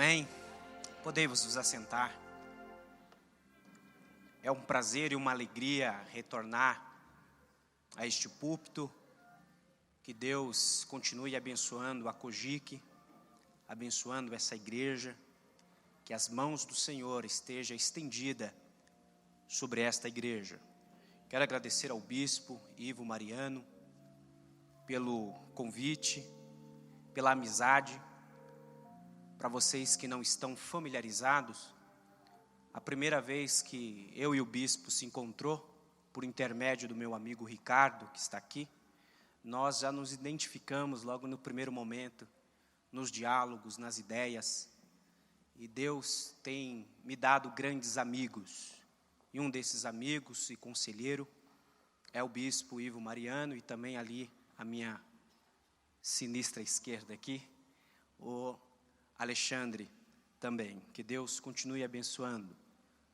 Amém? Podemos nos assentar. É um prazer e uma alegria retornar a este púlpito. Que Deus continue abençoando a Cogic, abençoando essa igreja. Que as mãos do Senhor estejam estendidas sobre esta igreja. Quero agradecer ao bispo Ivo Mariano pelo convite, pela amizade. Para vocês que não estão familiarizados, a primeira vez que eu e o bispo se encontrou, por intermédio do meu amigo Ricardo, que está aqui, nós já nos identificamos logo no primeiro momento, nos diálogos, nas ideias, e Deus tem me dado grandes amigos, e um desses amigos e conselheiro é o bispo Ivo Mariano, e também ali a minha sinistra esquerda aqui, o Alexandre também. Que Deus continue abençoando.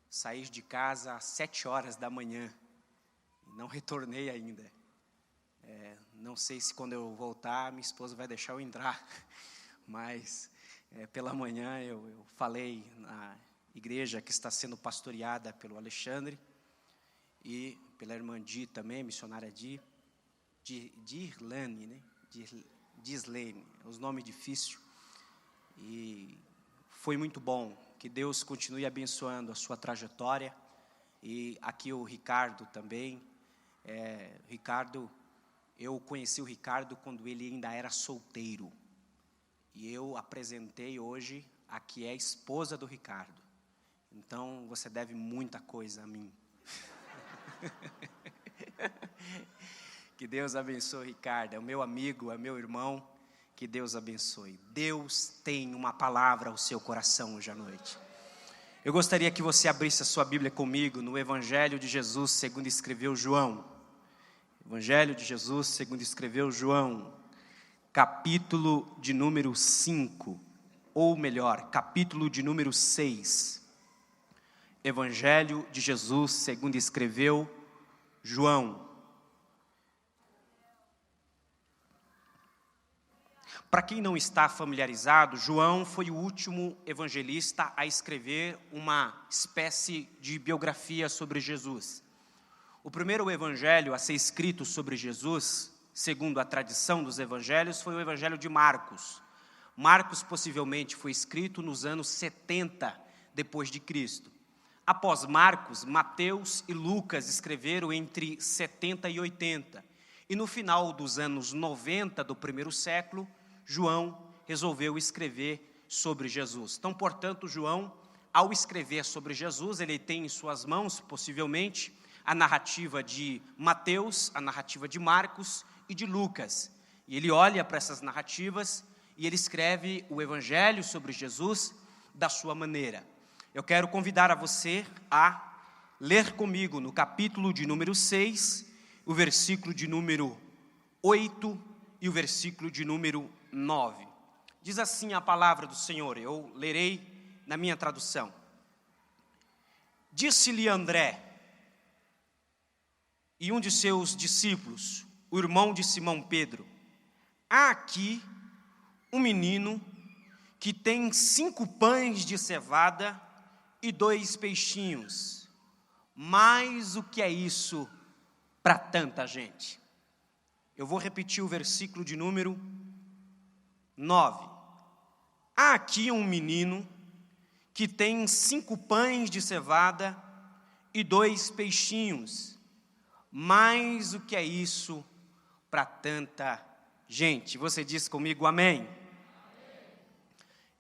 Saí de casa às 7 horas da manhã, não retornei ainda. Não sei se quando eu voltar, minha esposa vai deixar eu entrar, mas pela manhã eu falei na igreja que está sendo pastoreada pelo Alexandre e pela irmã Di também, missionária Di Irlane, né? Dislene, os nomes difíceis. E foi muito bom. Que Deus continue abençoando a sua trajetória. E aqui o Ricardo também. Eu conheci o Ricardo quando ele ainda era solteiro. E eu apresentei hoje a que é a esposa do Ricardo. Então você deve muita coisa a mim. Que Deus abençoe o Ricardo. É o meu amigo, é meu irmão. Que Deus abençoe. Deus tem uma palavra ao seu coração hoje à noite. Eu gostaria que você abrisse a sua Bíblia comigo no Evangelho de Jesus, segundo escreveu João. Evangelho de Jesus, segundo escreveu João, capítulo de número 5, ou melhor, capítulo de número 6. Evangelho de Jesus, segundo escreveu João. Para quem não está familiarizado, João foi o último evangelista a escrever uma espécie de biografia sobre Jesus. O primeiro evangelho a ser escrito sobre Jesus, segundo a tradição dos evangelhos, foi o evangelho de Marcos. Marcos possivelmente foi escrito nos anos 70 depois de Cristo. Após Marcos, Mateus e Lucas escreveram entre 70 e 80. E no final dos anos 90 do primeiro século, João resolveu escrever sobre Jesus. Então, portanto, João, ao escrever sobre Jesus, ele tem em suas mãos, possivelmente, a narrativa de Mateus, a narrativa de Marcos e de Lucas. E ele olha para essas narrativas e ele escreve o evangelho sobre Jesus da sua maneira. Eu quero convidar a você a ler comigo no capítulo de número 6, o versículo de número 8 e o versículo de número 9. Diz assim a palavra do Senhor, eu lerei na minha tradução. Disse-lhe André e um de seus discípulos, o irmão de Simão Pedro: há aqui um menino que tem 5 pães de cevada e 2 peixinhos. Mas o que é isso para tanta gente? Eu vou repetir o versículo de número 9. Há aqui um menino que tem 5 pães de cevada e 2 peixinhos. Mas o que é isso para tanta gente? Você diz comigo amém?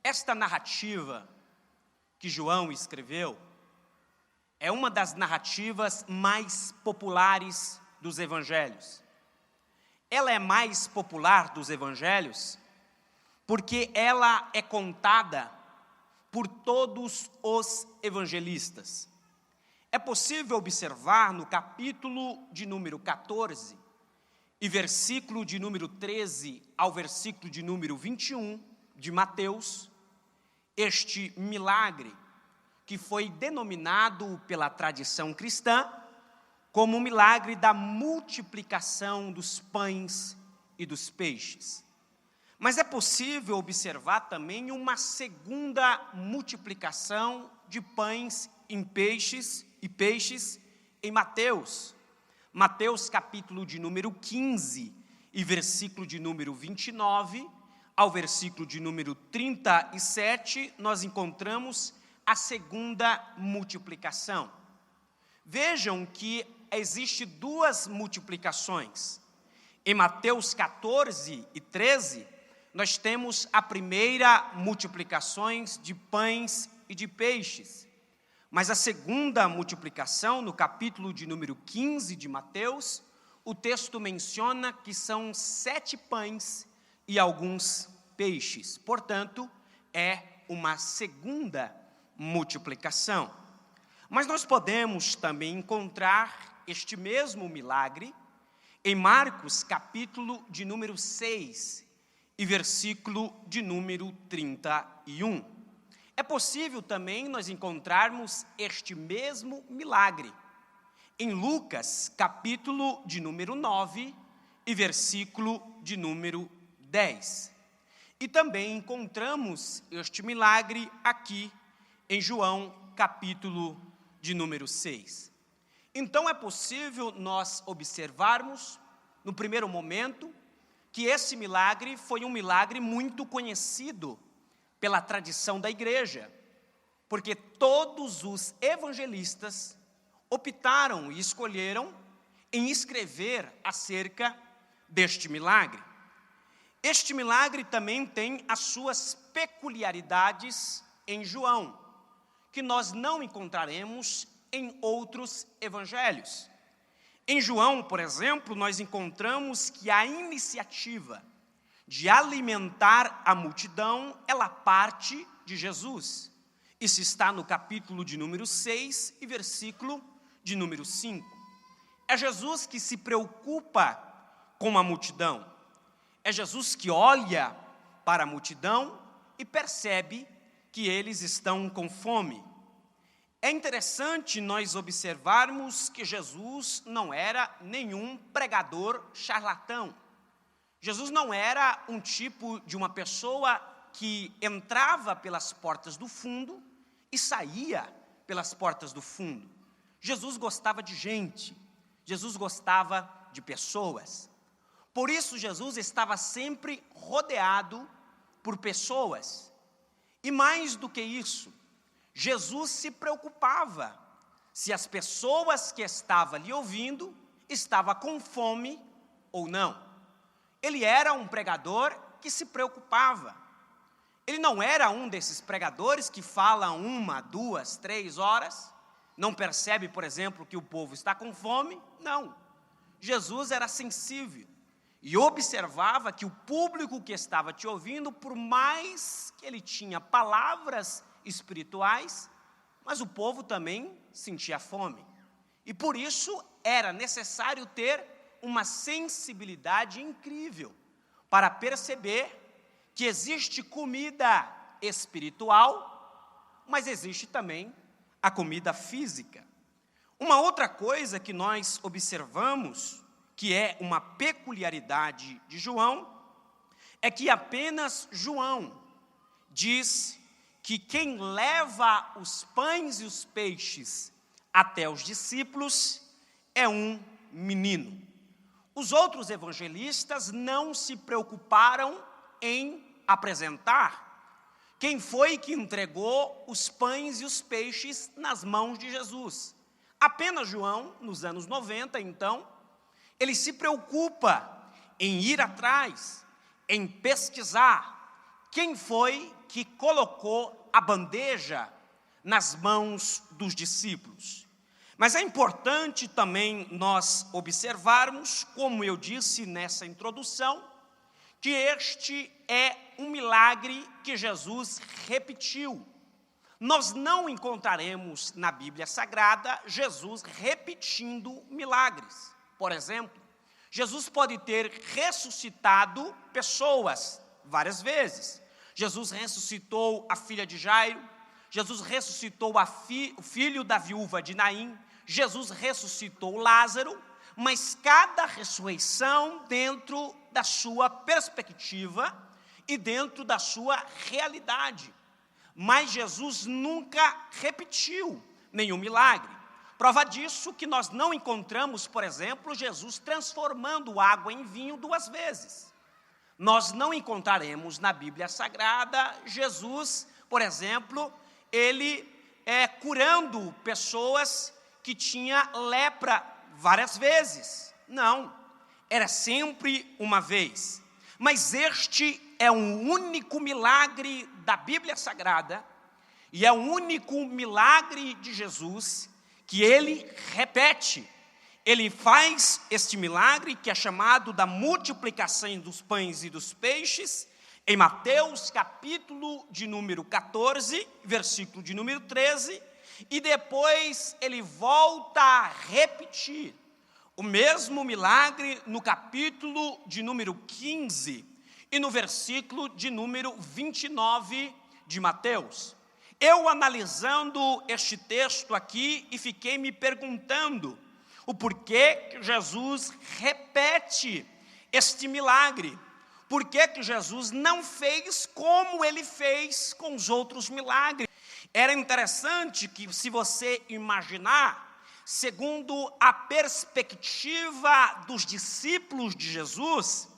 Esta narrativa que João escreveu é uma das narrativas mais populares dos evangelhos. Ela é mais popular dos evangelhos porque ela é contada por todos os evangelistas. É possível observar no capítulo de número 14 e versículo de número 13 ao versículo de número 21 de Mateus, este milagre que foi denominado pela tradição cristã como o milagre da multiplicação dos pães e dos peixes. Mas é possível observar também uma segunda multiplicação de pães e peixes em Mateus. Mateus capítulo de número 15 e versículo de número 29 ao versículo de número 37, nós encontramos a segunda multiplicação. Vejam que existe duas multiplicações. Em Mateus 14 e 13, nós temos a primeira multiplicação de pães e de peixes. Mas a segunda multiplicação, no capítulo de número 15 de Mateus, o texto menciona que são 7 pães e alguns peixes. Portanto, é uma segunda multiplicação. Mas nós podemos também encontrar este mesmo milagre em Marcos, capítulo de número 6 e versículo de número 31. É possível também nós encontrarmos este mesmo milagre em Lucas, capítulo de número 9 e versículo de número 10. E também encontramos este milagre aqui em João, capítulo de número 6. Então é possível nós observarmos, no primeiro momento, que esse milagre foi um milagre muito conhecido pela tradição da igreja, porque todos os evangelistas optaram e escolheram em escrever acerca deste milagre. Este milagre também tem as suas peculiaridades em João, que nós não encontraremos em outros evangelhos. Em João, por exemplo, nós encontramos que a iniciativa de alimentar a multidão, ela parte de Jesus. Isso está no capítulo de número 6 e versículo de número 5. É Jesus que se preocupa com a multidão. É Jesus que olha para a multidão e percebe que eles estão com fome. É interessante nós observarmos que Jesus não era nenhum pregador charlatão. Jesus não era um tipo de uma pessoa que entrava pelas portas do fundo e saía pelas portas do fundo. Jesus gostava de gente, Jesus gostava de pessoas. Por isso Jesus estava sempre rodeado por pessoas. E mais do que isso, Jesus se preocupava se as pessoas que estavam lhe ouvindo estavam com fome ou não. Ele era um pregador que se preocupava. Ele não era um desses pregadores que fala 1, 2, 3 horas, não percebe, por exemplo, que o povo está com fome. Não. Jesus era sensível e observava que o público que estava te ouvindo, por mais que ele tinha palavras espirituais, mas o povo também sentia fome. E por isso era necessário ter uma sensibilidade incrível para perceber que existe comida espiritual, mas existe também a comida física. Uma outra coisa que nós observamos, que é uma peculiaridade de João, é que apenas João diz que quem leva os pães e os peixes até os discípulos é um menino. Os outros evangelistas não se preocuparam em apresentar quem foi que entregou os pães e os peixes nas mãos de Jesus. Apenas João, nos anos 90, então, ele se preocupa em ir atrás, em pesquisar quem foi que colocou a bandeja nas mãos dos discípulos. Mas é importante também nós observarmos, como eu disse nessa introdução, que este é um milagre que Jesus repetiu. Nós não encontraremos na Bíblia Sagrada Jesus repetindo milagres. Por exemplo, Jesus pode ter ressuscitado pessoas várias vezes. Jesus ressuscitou a filha de Jairo, Jesus ressuscitou o filho da viúva de Naim, Jesus ressuscitou Lázaro, mas cada ressurreição dentro da sua perspectiva e dentro da sua realidade. Mas Jesus nunca repetiu nenhum milagre. Prova disso que nós não encontramos, por exemplo, Jesus transformando água em vinho 2 vezes. Nós não encontraremos na Bíblia Sagrada Jesus, por exemplo, ele curando pessoas que tinham lepra várias vezes. Não, era sempre uma vez. Mas este é um único milagre da Bíblia Sagrada, e é o único milagre de Jesus que ele repete. Ele faz este milagre que é chamado da multiplicação dos pães e dos peixes, em Mateus capítulo de número 14, versículo de número 13, e depois ele volta a repetir o mesmo milagre no capítulo de número 15 e no versículo de número 29 de Mateus. Eu analisando este texto aqui e fiquei me perguntando o porquê que Jesus repete este milagre. Por que que Jesus não fez como ele fez com os outros milagres? Era interessante que, se você imaginar, segundo a perspectiva dos discípulos de Jesus,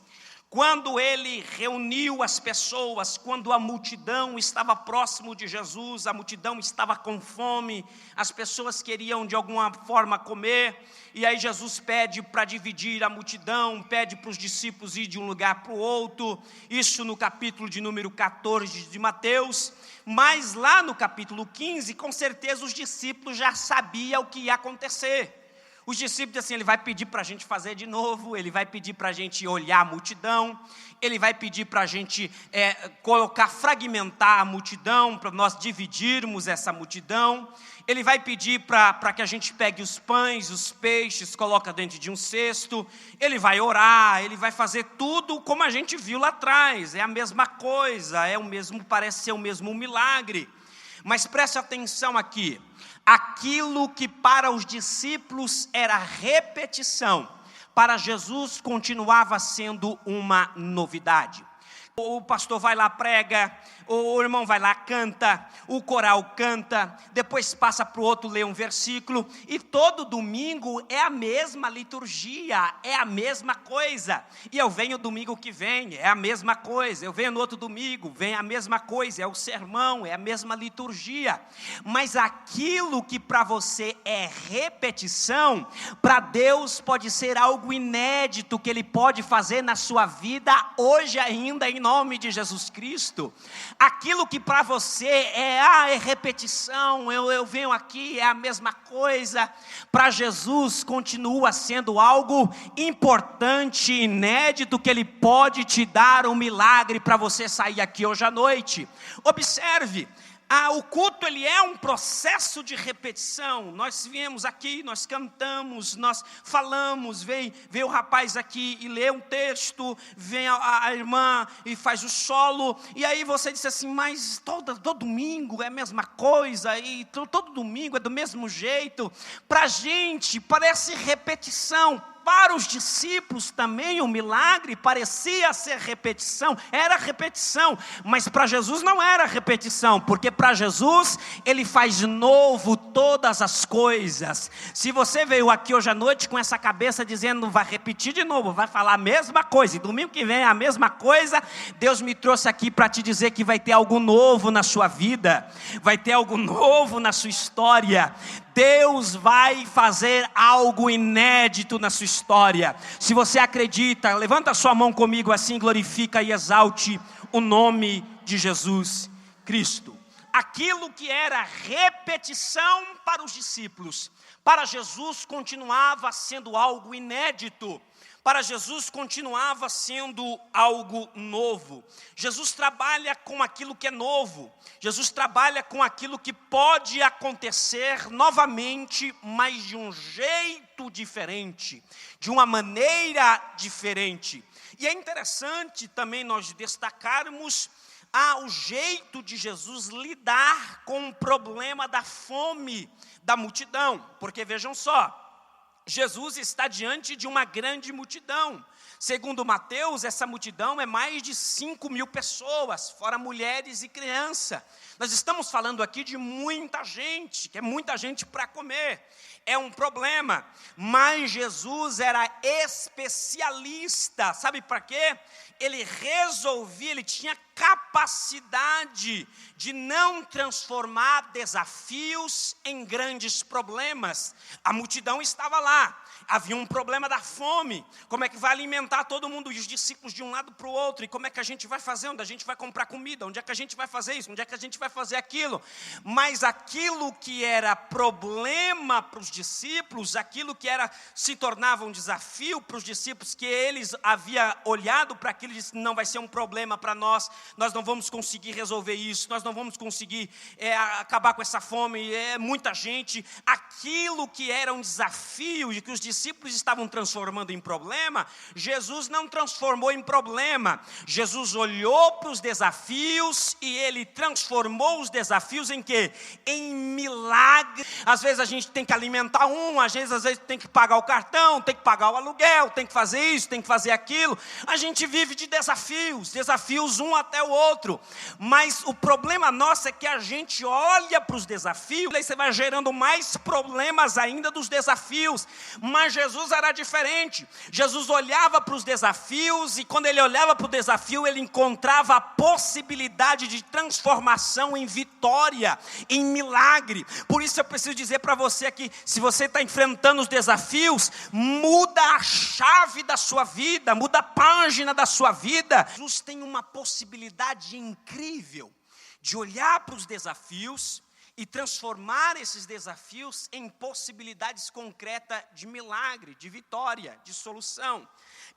quando ele reuniu as pessoas, quando a multidão estava próximo de Jesus, a multidão estava com fome, as pessoas queriam de alguma forma comer, e aí Jesus pede para dividir a multidão, pede para os discípulos ir de um lugar para o outro, isso no capítulo de número 14 de Mateus, mas lá no capítulo 15, com certeza os discípulos já sabiam o que ia acontecer. Os discípulos, assim, ele vai pedir para a gente fazer de novo, ele vai pedir para a gente olhar a multidão, ele vai pedir para a gente fragmentar a multidão, para nós dividirmos essa multidão, ele vai pedir para que a gente pegue os pães, os peixes, coloca dentro de um cesto, ele vai orar, ele vai fazer tudo como a gente viu lá atrás, é a mesma coisa, parece ser o mesmo milagre, mas preste atenção aqui. Aquilo que para os discípulos era repetição, para Jesus continuava sendo uma novidade. O pastor vai lá, prega, o irmão vai lá, canta, o coral canta, depois passa para o outro, lê um versículo, e todo domingo é a mesma liturgia, é a mesma coisa. E eu venho domingo que vem, é a mesma coisa, eu venho no outro domingo, vem a mesma coisa, é o sermão, é a mesma liturgia. Mas aquilo que para você é repetição, para Deus pode ser algo inédito que Ele pode fazer na sua vida hoje ainda, em nome de Jesus Cristo. Aquilo que para você é repetição, eu venho aqui, é a mesma coisa, para Jesus continua sendo algo importante, inédito, que Ele pode te dar um milagre para você sair aqui hoje à noite. Observe, o culto ele é um processo de repetição. Nós viemos aqui, nós cantamos, nós falamos, vem o rapaz aqui e lê um texto, vem a irmã e faz o solo, e aí você disse assim, mas todo domingo é a mesma coisa, e todo domingo é do mesmo jeito. Para a gente parece repetição. Para os discípulos também o milagre parecia ser repetição, era repetição, mas para Jesus não era repetição, porque para Jesus Ele faz novo todas as coisas. Se você veio aqui hoje à noite com essa cabeça dizendo, vai repetir de novo, vai falar a mesma coisa, e domingo que vem é a mesma coisa, Deus me trouxe aqui para te dizer que vai ter algo novo na sua vida, vai ter algo novo na sua história. Deus vai fazer algo inédito na sua história. Se você acredita, levanta a sua mão comigo assim, glorifica e exalte o nome de Jesus Cristo. Aquilo que era repetição para os discípulos, para Jesus continuava sendo algo inédito. Para Jesus continuava sendo algo novo. Jesus trabalha com aquilo que é novo. Jesus trabalha com aquilo que pode acontecer novamente, mas de um jeito diferente, de uma maneira diferente. E é interessante também nós destacarmos o jeito de Jesus lidar com o problema da fome da multidão. Porque vejam só, Jesus está diante de uma grande multidão. Segundo Mateus, essa multidão é mais de 5.000 pessoas, fora mulheres e criança. Nós estamos falando aqui de muita gente, que é muita gente para comer. É um problema, mas Jesus era especialista, sabe para quê? Ele tinha capacidade de não transformar desafios em grandes problemas. A multidão estava lá, havia um problema da fome. Como é que vai alimentar todo mundo, e os discípulos de um lado para o outro? E como é que a gente vai fazer? Onde a gente vai comprar comida? Onde é que a gente vai fazer isso? Onde é que a gente vai fazer aquilo? Mas aquilo que era problema para os discípulos, aquilo que se tornava um desafio para os discípulos, que eles haviam olhado para aquilo e disse, não vai ser um problema para nós não vamos conseguir resolver isso, nós não vamos conseguir acabar com essa fome, muita gente. Aquilo que era um desafio e que os discípulos estavam transformando em problema, Jesus não transformou em problema. Jesus olhou para os desafios e ele transformou os desafios em quê? Em milagre. Às vezes a gente tem que alimentar às vezes tem que pagar o cartão, tem que pagar o aluguel, tem que fazer isso, tem que fazer aquilo. A gente vive de desafios um até o outro. Mas o problema nosso é que a gente olha para os desafios, aí você vai gerando mais problemas ainda dos desafios. Mas Jesus era diferente. Jesus olhava para os desafios e quando ele olhava para o desafio, ele encontrava a possibilidade de transformação em vitória, em milagre. Por isso eu preciso dizer para você aqui, se você está enfrentando os desafios, muda a chave da sua vida, muda a página da sua vida. Jesus tem uma possibilidade incrível de olhar para os desafios e transformar esses desafios em possibilidades concretas de milagre, de vitória, de solução.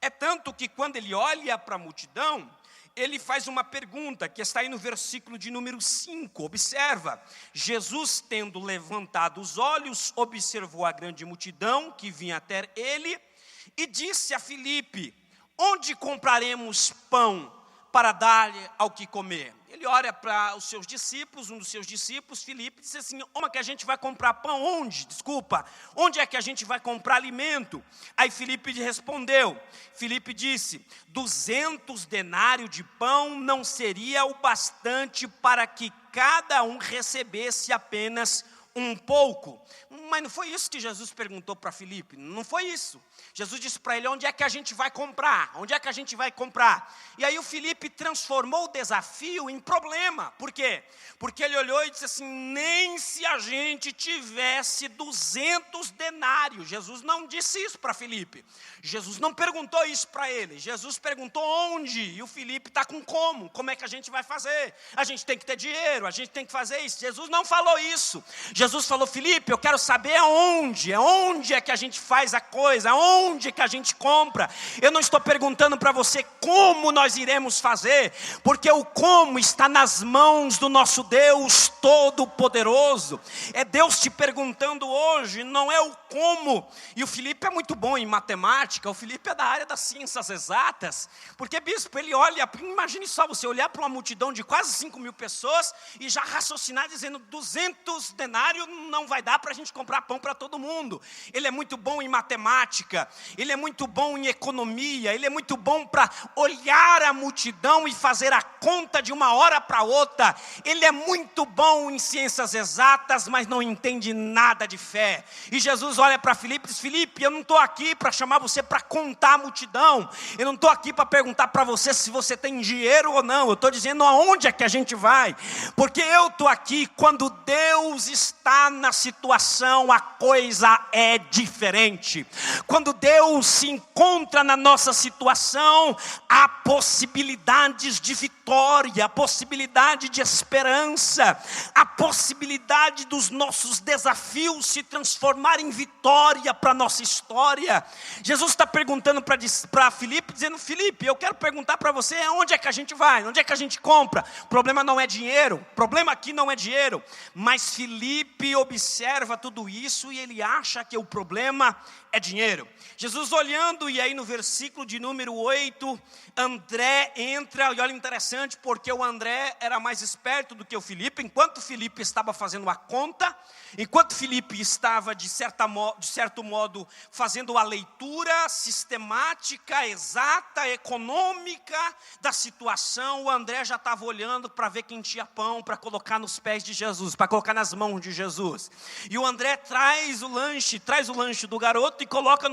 É tanto que quando ele olha para a multidão, ele faz uma pergunta, que está aí no versículo de número 5, observa, Jesus tendo levantado os olhos, observou a grande multidão que vinha até ele, e disse a Filipe, onde compraremos pão para dar-lhe ao que comer? Ele olha para os seus discípulos, um dos seus discípulos, Filipe, disse assim, como é que a gente vai comprar pão? Onde é que a gente vai comprar alimento? Aí Filipe respondeu, Filipe disse, 200 denários de pão não seria o bastante para que cada um recebesse apenas um pouco. Mas não foi isso que Jesus perguntou para Filipe, não foi isso. Jesus disse para ele, onde é que a gente vai comprar? Onde é que a gente vai comprar? E aí o Filipe transformou o desafio em problema. Por quê? Porque ele olhou e disse assim, nem se a gente tivesse 200 denários. Jesus não disse isso para Filipe. Jesus não perguntou isso para ele. Jesus perguntou onde? E o Filipe está com como? Como é que a gente vai fazer? A gente tem que ter dinheiro, a gente tem que fazer isso. Jesus não falou isso. Jesus falou, Filipe, eu quero saber aonde é que a gente faz a coisa, aonde é que a gente compra. Eu não estou perguntando para você como nós iremos fazer, porque o como está nas mãos do nosso Deus Todo-Poderoso. É Deus te perguntando hoje, não é o como. E o Filipe é muito bom em matemática, o Filipe é da área das ciências exatas, porque bispo, ele olha, imagine só você olhar para uma multidão de quase 5.000 pessoas e já raciocinar dizendo 200 denários não vai dar para a gente comprar pão para todo mundo. Ele é muito bom em matemática, ele é muito bom em economia, ele é muito bom para olhar a multidão e fazer a conta de uma hora para outra. Ele é muito bom em ciências exatas, mas não entende nada de fé. E Jesus olha para Filipe e diz, Filipe, eu não estou aqui para chamar você para contar a multidão, eu não estou aqui para perguntar para você se você tem dinheiro ou não, eu estou dizendo aonde é que a gente vai, porque eu estou aqui quando Deus está na situação, a coisa é diferente. Quando Deus se encontra na nossa situação, há possibilidades de vitória, há possibilidade de esperança, há possibilidade dos nossos desafios se transformarem em vitória para a nossa história. Jesus está perguntando para Filipe, dizendo, Filipe, eu quero perguntar para você, onde é que a gente vai? Onde é que a gente compra? O problema não é dinheiro, o problema aqui não é dinheiro, mas Filipe observa tudo isso e ele acha que o problema é dinheiro. Jesus olhando, e aí no versículo de número 8, André entra, e olha interessante, porque o André era mais esperto do que o Filipe. Enquanto Filipe estava fazendo a conta, enquanto Filipe estava de certo modo fazendo a leitura sistemática, exata, econômica da situação, o André já estava olhando para ver quem tinha pão para colocar nos pés de Jesus, para colocar nas mãos de Jesus. E o André traz o lanche do garoto e coloca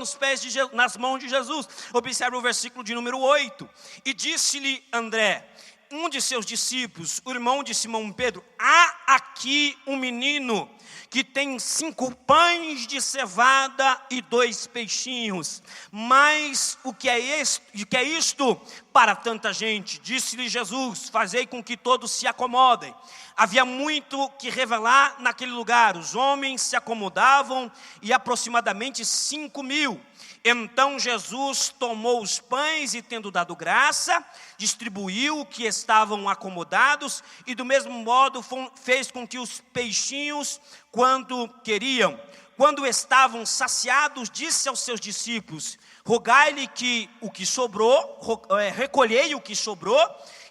nas mãos de Jesus. Observe o versículo de número 8. E disse-lhe André, um de seus discípulos, o irmão de Simão Pedro: há aqui um menino que tem 5 pães de cevada e 2 peixinhos. Mas o que é isto para tanta gente? Disse-lhe Jesus: fazei com que todos se acomodem. Havia muito que revelar naquele lugar. Os homens se acomodavam, e aproximadamente 5.000. Então Jesus tomou os pães e, tendo dado graça, distribuiu o que estavam acomodados, e do mesmo modo fez com que os peixinhos, quando queriam. Quando estavam saciados, disse aos seus discípulos: rogai-lhe que o que sobrou, recolhei o que sobrou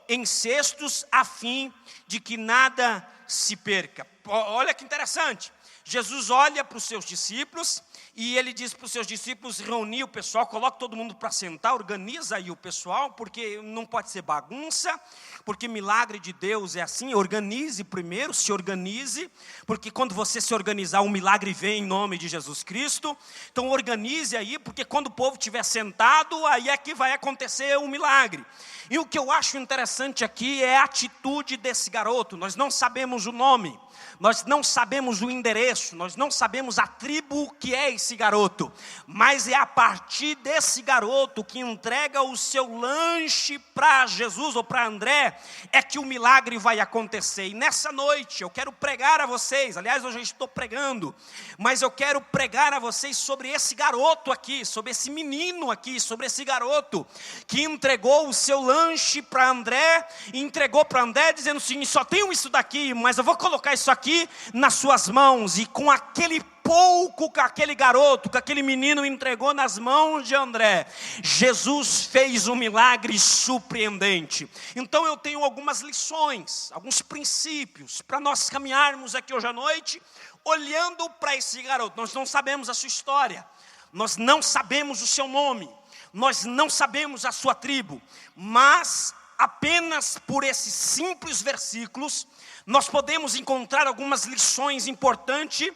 em cestos, a fim de que nada se perca. Olha que interessante. Jesus olha para os seus discípulos e ele diz para os seus discípulos reunir o pessoal, coloca todo mundo para sentar, organiza aí o pessoal, porque não pode ser bagunça, porque milagre de Deus é assim, organize primeiro, se organize, porque quando você se organizar, um milagre vem em nome de Jesus Cristo. Então organize aí, porque quando o povo estiver sentado, aí é que vai acontecer um milagre. E o que eu acho interessante aqui é a atitude desse garoto. Nós não sabemos o nome, nós não sabemos o endereço, nós não sabemos a tribo que é esse garoto, mas é a partir desse garoto que entrega o seu lanche para Jesus ou para André, é que o milagre vai acontecer. E nessa noite eu quero pregar a vocês, aliás eu já estou pregando, mas eu quero pregar a vocês sobre esse garoto aqui, sobre esse menino aqui, sobre esse garoto que entregou o seu lanche para André, e entregou para André dizendo assim: só tenho isso daqui, mas eu vou colocar isso aqui nas suas mãos. E com aquele pouco que aquele garoto, que aquele menino entregou nas mãos de André, Jesus fez um milagre surpreendente. Então eu tenho algumas lições, alguns princípios para nós caminharmos aqui hoje à noite, olhando para esse garoto. Nós não sabemos a sua história, nós não sabemos o seu nome, nós não sabemos a sua tribo, mas apenas por esses simples versículos nós podemos encontrar algumas lições importantes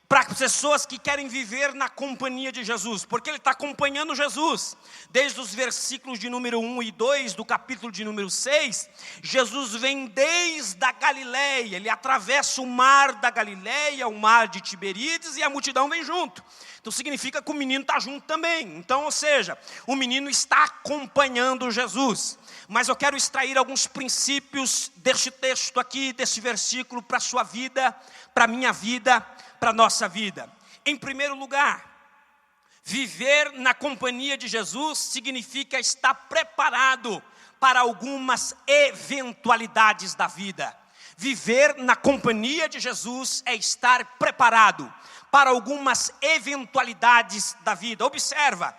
para pessoas que querem viver na companhia de Jesus, porque ele está acompanhando Jesus, desde os versículos de número 1 e 2, do capítulo de número 6, Jesus vem desde a Galileia, ele atravessa o mar da Galileia, o mar de Tiberíades, e a multidão vem junto. Então significa que o menino está junto também. Então, ou seja, o menino está acompanhando Jesus. Mas eu quero extrair alguns princípios deste texto aqui, desse versículo, para a sua vida, para a minha vida, para a nossa vida. Em primeiro lugar, viver na companhia de Jesus significa estar preparado para algumas eventualidades da vida. Viver na companhia de Jesus é estar preparado para algumas eventualidades da vida. Observa,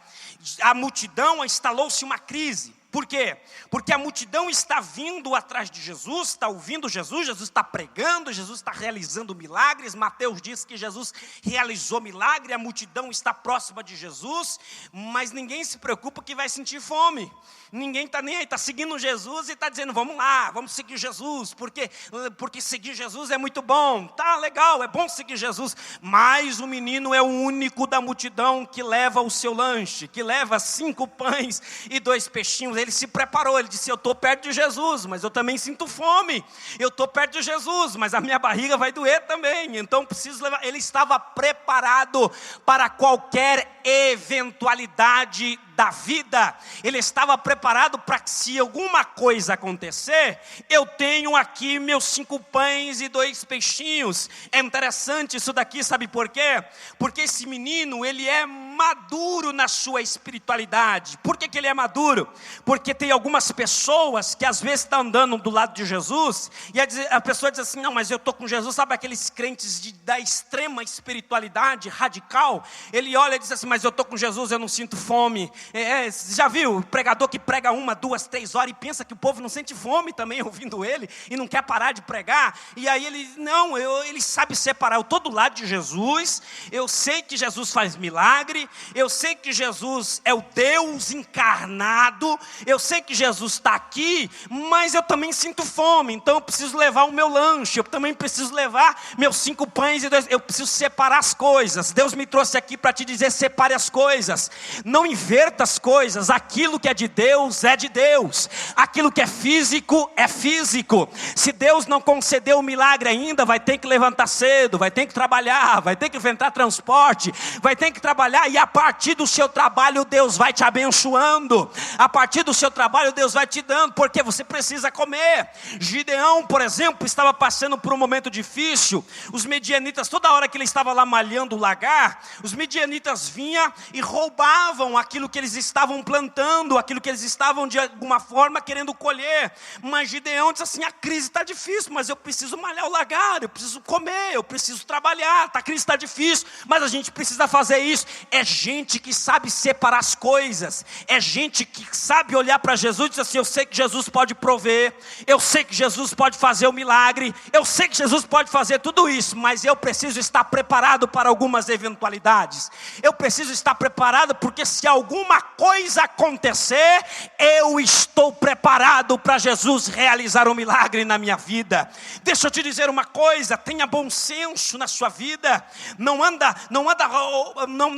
a multidão instalou-se uma crise. Por quê? Porque a multidão está vindo atrás de Jesus, está ouvindo Jesus, Jesus está pregando, Jesus está realizando milagres. Mateus diz que Jesus realizou milagre, a multidão está próxima de Jesus, mas ninguém se preocupa que vai sentir fome. Ninguém está nem aí, está seguindo Jesus e está dizendo: vamos lá, vamos seguir Jesus, porque seguir Jesus é muito bom. Tá legal, é bom seguir Jesus, mas o menino é o único da multidão que leva o seu lanche, que leva 5 pães e 2 peixinhos. Ele se preparou, ele disse: eu estou perto de Jesus, mas eu também sinto fome. Eu estou perto de Jesus, mas a minha barriga vai doer também, então preciso levar. Ele estava preparado para qualquer eventualidade da vida. Ele estava preparado para que, se alguma coisa acontecer, eu tenho aqui meus 5 pães e 2 peixinhos. É interessante isso daqui, sabe por quê? Porque esse menino, ele é maduro na sua espiritualidade. Por que ele é maduro? Porque tem algumas pessoas que às vezes estão andando do lado de Jesus, e a pessoa diz assim: não, mas eu estou com Jesus. Sabe aqueles crentes da extrema espiritualidade radical? Ele olha e diz assim: mas eu estou com Jesus, eu não sinto fome. Já viu o pregador que prega 1, 2, 3 horas e pensa que o povo não sente fome também ouvindo ele e não quer parar de pregar? E aí ele, não, ele sabe separar. Eu estou do lado de Jesus, eu sei que Jesus faz milagre, eu sei que Jesus é o Deus encarnado, eu sei que Jesus está aqui, mas eu também sinto fome, então eu preciso levar o meu lanche, eu também preciso levar meus 5 pães e 2, eu preciso separar as coisas. Deus me trouxe aqui para te dizer: separe as coisas, não inverta as coisas. Aquilo que é de Deus, aquilo que é físico, é físico. Se Deus não concedeu o milagre ainda, vai ter que levantar cedo, vai ter que trabalhar, vai ter que enfrentar transporte, vai ter que trabalhar, e a partir do seu trabalho Deus vai te abençoando, a partir do seu trabalho Deus vai te dando, porque você precisa comer. Gideão, por exemplo, estava passando por um momento difícil. Os medianitas, toda hora que ele estava lá malhando o lagar, os medianitas vinham e roubavam aquilo que eles estavam plantando, aquilo que eles estavam de alguma forma querendo colher. Mas Gideão disse assim: a crise está difícil, mas eu preciso malhar o lagar, eu preciso comer, eu preciso trabalhar, a crise está difícil, mas a gente precisa fazer isso. É gente que sabe separar as coisas, é gente que sabe olhar para Jesus e dizer assim: eu sei que Jesus pode prover, eu sei que Jesus pode fazer o milagre, eu sei que Jesus pode fazer tudo isso, mas eu preciso estar preparado para algumas eventualidades. Eu preciso estar preparado, porque se alguma coisa acontecer, eu estou preparado para Jesus realizar um milagre na minha vida. Deixa eu te dizer uma coisa: tenha bom senso na sua vida. Não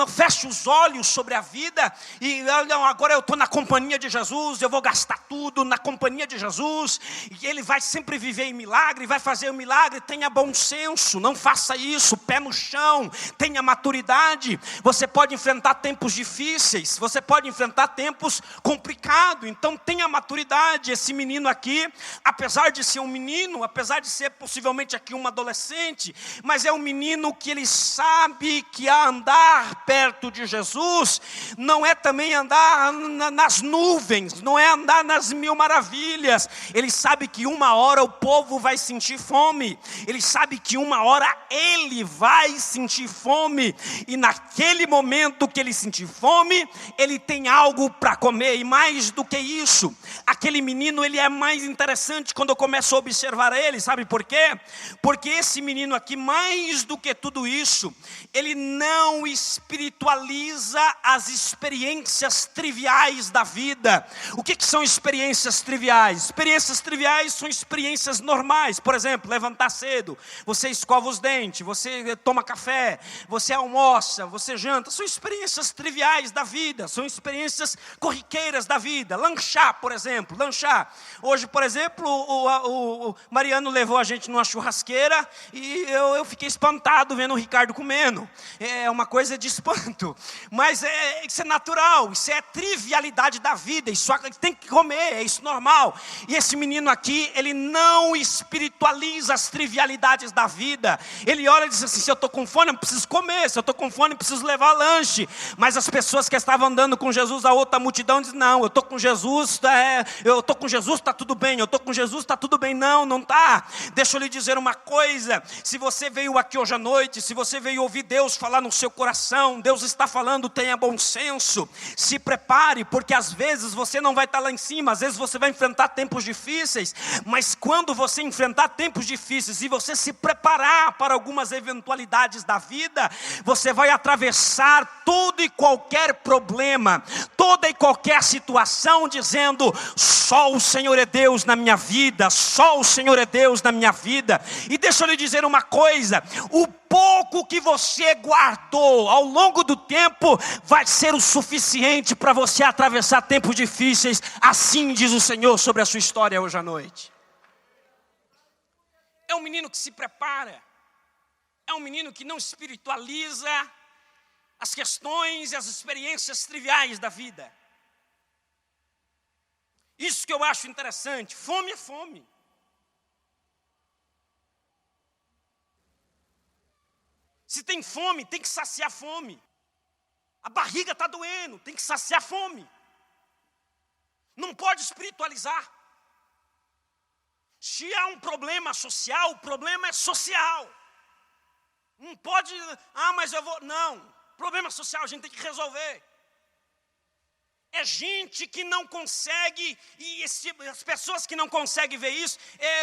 feche os olhos sobre a vida e não, agora eu estou na companhia de Jesus, eu vou gastar tudo na companhia de Jesus, e Ele vai sempre viver em milagre, vai fazer um milagre. Tenha bom senso, não faça isso. Pé no chão, tenha maturidade. Você pode enfrentar tempos difíceis, você pode enfrentar tempos complicados, então tenha maturidade. Esse menino aqui, apesar de ser um menino, apesar de ser possivelmente aqui um adolescente, mas é um menino que ele sabe que andar perto de Jesus não é também andar nas nuvens, não é andar nas 1000 maravilhas. Ele sabe que uma hora o povo vai sentir fome, ele sabe que uma hora ele vai sentir fome, e naquele momento que ele sentir fome, ele tem algo para comer. E mais do que isso, aquele menino, ele é mais interessante quando eu começo a observar ele. Sabe por quê? Porque esse menino aqui, mais do que tudo isso, ele não espiritualiza as experiências triviais da vida. O que são experiências triviais? Experiências triviais são experiências normais. Por exemplo, levantar cedo, você escova os dentes, você toma café, você almoça, você janta. São experiências triviais da vida, são experiências corriqueiras da vida. Lanchar, por exemplo, lanchar. Hoje, por exemplo, o Mariano levou a gente numa churrasqueira e eu fiquei espantado vendo o Ricardo comendo. É uma coisa de espanto, mas isso é natural, isso é trivialidade da vida, isso tem que comer, é isso normal. E esse menino aqui, ele não espiritualiza as trivialidades da vida. Ele olha e diz assim: se eu estou com fome, eu preciso comer, se eu estou com fome, eu preciso levar lanche. Mas as pessoas que estavam andando com Jesus, a outra multidão diz: não, eu estou com Jesus, está tudo bem, eu estou com Jesus, está tudo bem. Não, não está. Deixa eu lhe dizer uma coisa: se você veio aqui hoje à noite, se você veio ouvir Deus falar no seu coração, Deus está falando, tenha bom senso, se prepare, porque às vezes você não vai estar lá em cima, às vezes você vai enfrentar tempos difíceis, mas quando você enfrentar tempos difíceis e você se preparar para algumas eventualidades da vida, você vai atravessar todo e qualquer problema, toda e qualquer situação, dizendo: só o Senhor é Deus na minha vida, só o Senhor é Deus na minha vida. E deixa eu lhe dizer uma coisa: o pouco que você guardou ao longo do tempo vai ser o suficiente para você atravessar tempos difíceis. Assim diz o Senhor sobre a sua história hoje à noite. É um menino que se prepara, é um menino que não espiritualiza as questões e as experiências triviais da vida. Isso que eu acho interessante. Fome é fome. Se tem fome, tem que saciar a fome. A barriga está doendo, tem que saciar a fome. Não pode espiritualizar. Se há um problema social, o problema é social. Não pode, mas eu vou... Não, problema social a gente tem que resolver. É gente que não consegue, e as pessoas que não conseguem ver isso,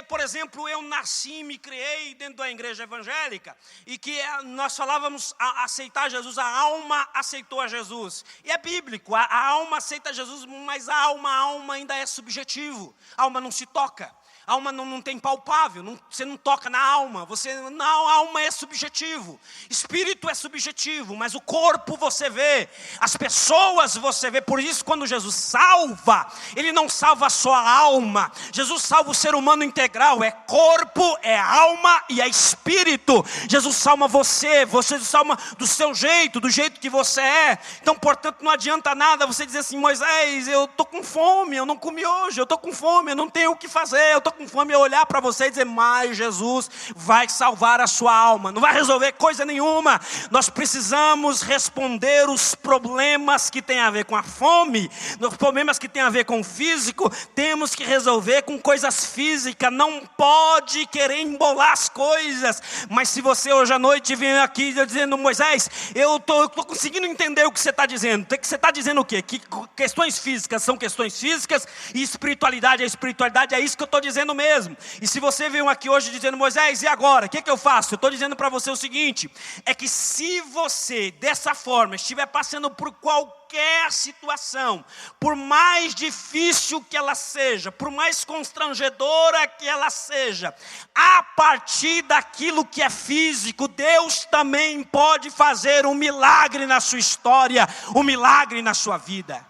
por exemplo, eu nasci e me criei dentro da igreja evangélica, e que nós falávamos aceitar Jesus, a alma aceitou a Jesus. E é bíblico, a alma aceita Jesus, mas a alma ainda é subjetivo, a alma não se toca. A alma não tem palpável, você não toca na alma, a alma é subjetivo, espírito é subjetivo, mas o corpo você vê, as pessoas você vê. Por isso quando Jesus salva, Ele não salva só a alma, Jesus salva o ser humano integral, é corpo, é alma e é espírito. Jesus salva você salva do seu jeito, do jeito que você é. Então portanto não adianta nada você dizer assim: Moisés, eu estou com fome, eu não comi hoje, eu estou com fome, eu não tenho o que fazer, eu estou com fome. Eu olhar para você e dizer: mas Jesus vai salvar a sua alma, não vai resolver coisa nenhuma. Nós precisamos responder os problemas que tem a ver com a fome, os problemas que tem a ver com o físico, temos que resolver com coisas físicas. Não pode querer embolar as coisas. Mas se você hoje à noite vem aqui dizendo: Moisés, eu estou conseguindo entender o que você está dizendo. Você está dizendo o quê? Que questões físicas são questões físicas e espiritualidade é espiritualidade, é isso que eu estou dizendo mesmo. E se você veio aqui hoje dizendo: Moisés, e agora? O que eu faço? Eu estou dizendo para você o seguinte: é que se você dessa forma estiver passando por qualquer situação, por mais difícil que ela seja, por mais constrangedora que ela seja, a partir daquilo que é físico, Deus também pode fazer um milagre na sua história, um milagre na sua vida.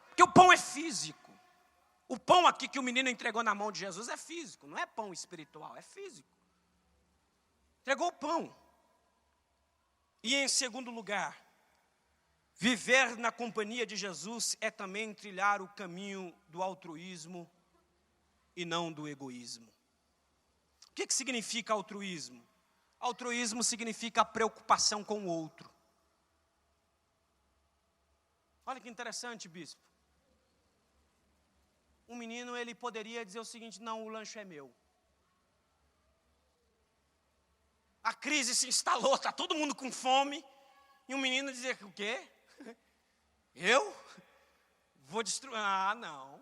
Porque o pão é físico. O pão aqui que o menino entregou na mão de Jesus é físico, não é pão espiritual, é físico. Entregou o pão. E em segundo lugar, viver na companhia de Jesus é também trilhar o caminho do altruísmo e não do egoísmo. O que significa altruísmo? Altruísmo significa a preocupação com o outro. Olha que interessante, bispo. Um menino, ele poderia dizer o seguinte: não, o lanche é meu. A crise se instalou, está todo mundo com fome, e um menino dizer: o quê? Eu? Vou destruir? Ah, não.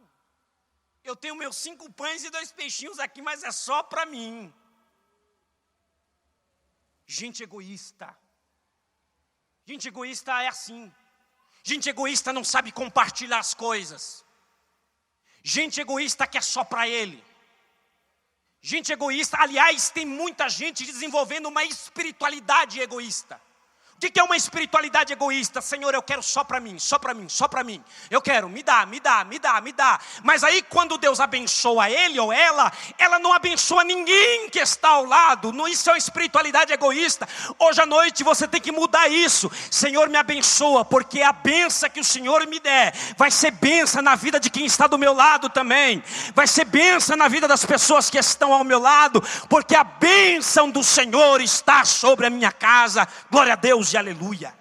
Eu tenho meus 5 pães e 2 peixinhos aqui, mas é só para mim. Gente egoísta. Gente egoísta é assim. Gente egoísta não sabe compartilhar as coisas. Gente egoísta quer só para ele. Gente egoísta, aliás, tem muita gente desenvolvendo uma espiritualidade egoísta. O que é uma espiritualidade egoísta? Senhor, eu quero só para mim, só para mim, só para mim. Eu quero, me dá, me dá, me dá, me dá. Mas aí quando Deus abençoa ele ou ela não abençoa ninguém que está ao lado. Isso é uma espiritualidade egoísta. Hoje à noite você tem que mudar isso. Senhor, me abençoa, porque a bênção que o Senhor me der vai ser bênção na vida de quem está do meu lado também. Vai ser bênção na vida das pessoas que estão ao meu lado, porque a bênção do Senhor está sobre a minha casa. Glória a Deus. E aleluia.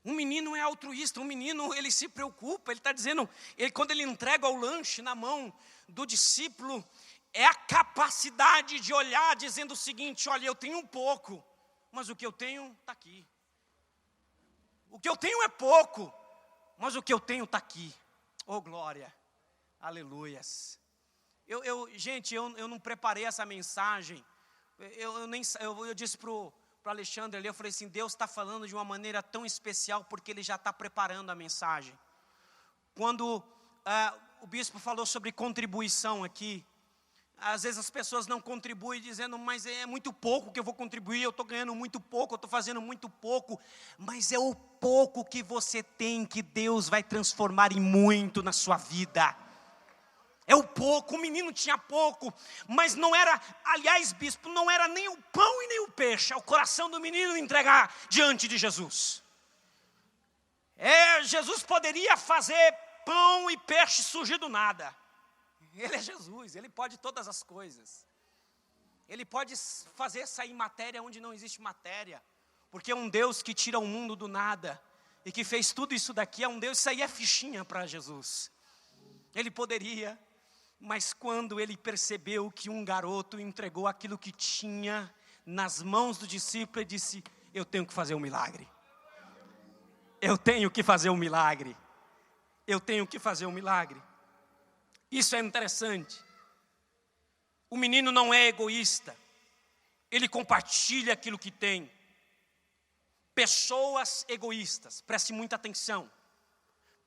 Um menino é altruísta, um menino ele se preocupa, ele está dizendo, quando ele entrega o lanche na mão do discípulo, é a capacidade de olhar dizendo o seguinte: olha, eu tenho um pouco, mas o que eu tenho está aqui. O que eu tenho é pouco, mas o que eu tenho está aqui. Oh glória, aleluias. Gente, eu não preparei essa mensagem, eu disse para o Alexandre ali, eu falei assim: Deus está falando de uma maneira tão especial, porque Ele já está preparando a mensagem. Quando o bispo falou sobre contribuição aqui, às vezes as pessoas não contribuem dizendo: mas é muito pouco que eu vou contribuir, eu estou ganhando muito pouco, eu estou fazendo muito pouco. Mas é o pouco que você tem que Deus vai transformar em muito na sua vida. É o pouco. O menino tinha pouco, mas não era, aliás, bispo, não era nem o pão e nem o peixe, é o coração do menino entregar diante de Jesus. Jesus poderia fazer pão e peixe surgir do nada. Ele é Jesus, Ele pode todas as coisas. Ele pode fazer sair matéria onde não existe matéria. Porque é um Deus que tira o mundo do nada e que fez tudo isso daqui, é um Deus, isso aí é fichinha para Jesus. Ele poderia, mas quando ele percebeu que um garoto entregou aquilo que tinha nas mãos do discípulo, ele disse: eu tenho que fazer um milagre. Eu tenho que fazer um milagre. Eu tenho que fazer um milagre. Isso é interessante. O menino não é egoísta. Ele compartilha aquilo que tem. Pessoas egoístas, preste muita atenção.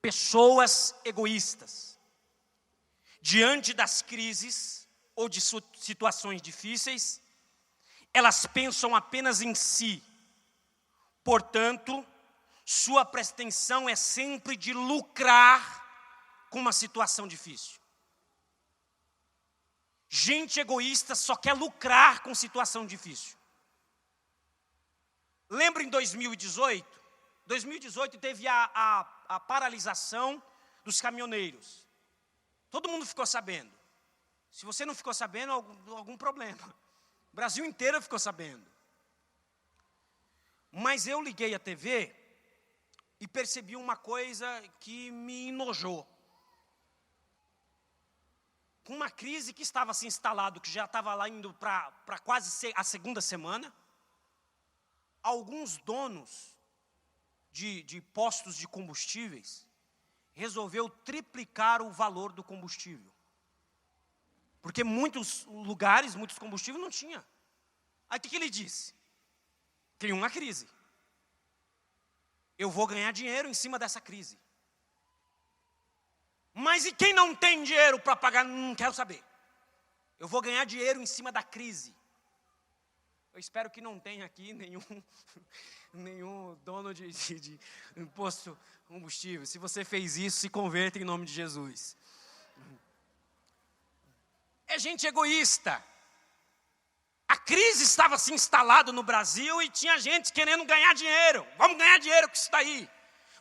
Pessoas egoístas, diante das crises ou de situações difíceis, elas pensam apenas em si. Portanto, sua pretensão é sempre de lucrar com uma situação difícil. Gente egoísta só quer lucrar com situação difícil. Lembra em 2018? 2018 teve a paralisação dos caminhoneiros. Todo mundo ficou sabendo. Se você não ficou sabendo, algum problema. O Brasil inteiro ficou sabendo. Mas eu liguei a TV e percebi uma coisa que me enojou. Com uma crise que estava se instalando, que já estava lá indo para quase a segunda semana, alguns donos de postos de combustíveis resolveu triplicar o valor do combustível. Porque muitos lugares, muitos combustíveis não tinha. Aí o que ele disse? Tem uma crise. Eu vou ganhar dinheiro em cima dessa crise. Mas e quem não tem dinheiro para pagar? Não quero saber. Eu vou ganhar dinheiro em cima da crise. Eu espero que não tenha aqui nenhum dono de imposto combustível. Se você fez isso, se converta em nome de Jesus. É gente egoísta. A crise estava se instalando no Brasil e tinha gente querendo ganhar dinheiro. Vamos ganhar dinheiro com isso daí.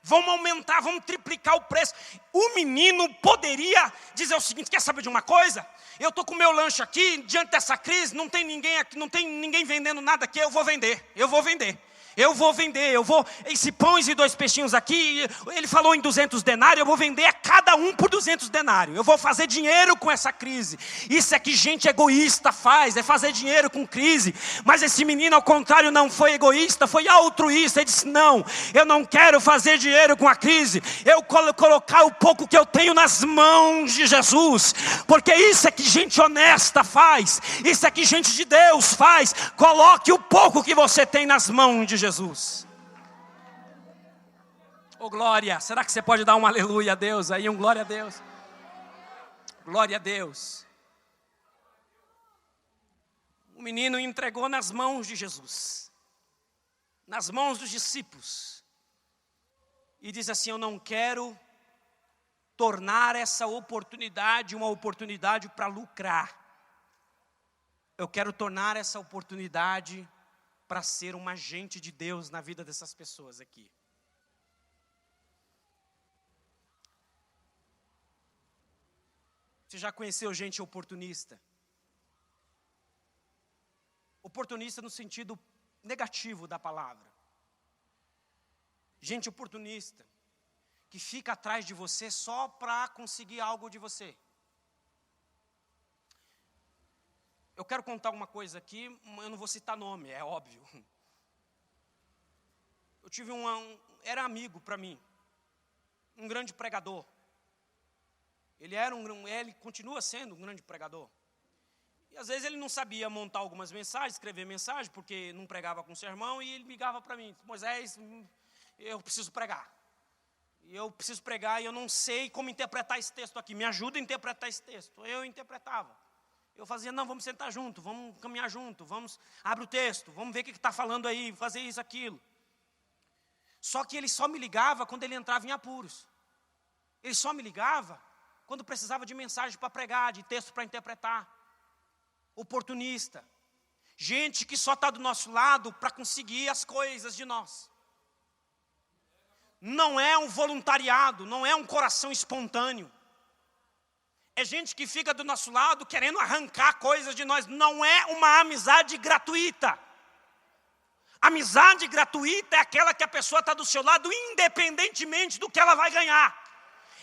Vamos aumentar, vamos triplicar o preço. O menino poderia dizer o seguinte: quer saber de uma coisa? Eu estou com o meu lanche aqui, diante dessa crise, não tem ninguém aqui, não tem ninguém vendendo nada aqui, eu vou vender. Esse pães e 2 peixinhos aqui, ele falou em 200 denários, eu vou vender a cada um por 200 denários. Eu vou fazer dinheiro com essa crise. Isso é que gente egoísta faz, é fazer dinheiro com crise. Mas esse menino, ao contrário, não foi egoísta, foi altruísta. Ele disse: não, eu não quero fazer dinheiro com a crise. Eu colocar o pouco que eu tenho nas mãos de Jesus. Porque isso é que gente honesta faz. Isso é que gente de Deus faz. Coloque o pouco que você tem nas mãos de Jesus. Oh glória, será que você pode dar um aleluia a Deus aí, um glória a Deus? Glória a Deus. O menino entregou nas mãos de Jesus, nas mãos dos discípulos, e diz assim: eu não quero tornar essa oportunidade uma oportunidade para lucrar. Eu quero tornar essa oportunidade para ser um agente de Deus na vida dessas pessoas aqui. Você já conheceu gente oportunista? Oportunista no sentido negativo da palavra. Gente oportunista, que fica atrás de você só para conseguir algo de você. Eu quero contar uma coisa aqui, eu não vou citar nome, é óbvio. Eu tive era amigo para mim, um grande pregador. Ele continua sendo um grande pregador. E às vezes ele não sabia montar algumas mensagens, escrever mensagem, porque não pregava com sermão, e ele ligava para mim: Moisés, eu preciso pregar. E eu não sei como interpretar esse texto aqui, me ajuda a interpretar esse texto. Eu interpretava. Eu fazia: não, vamos sentar junto, vamos caminhar junto, abre o texto, vamos ver o que está falando aí, fazer isso, aquilo. Só que ele só me ligava quando ele entrava em apuros. Ele só me ligava quando precisava de mensagem para pregar, de texto para interpretar. Oportunista. Gente que só está do nosso lado para conseguir as coisas de nós. não é um voluntariado, não é um coração espontâneo. É gente que fica do nosso lado querendo arrancar coisas de nós. Não é uma amizade gratuita. Amizade gratuita é aquela que a pessoa está do seu lado independentemente do que ela vai ganhar.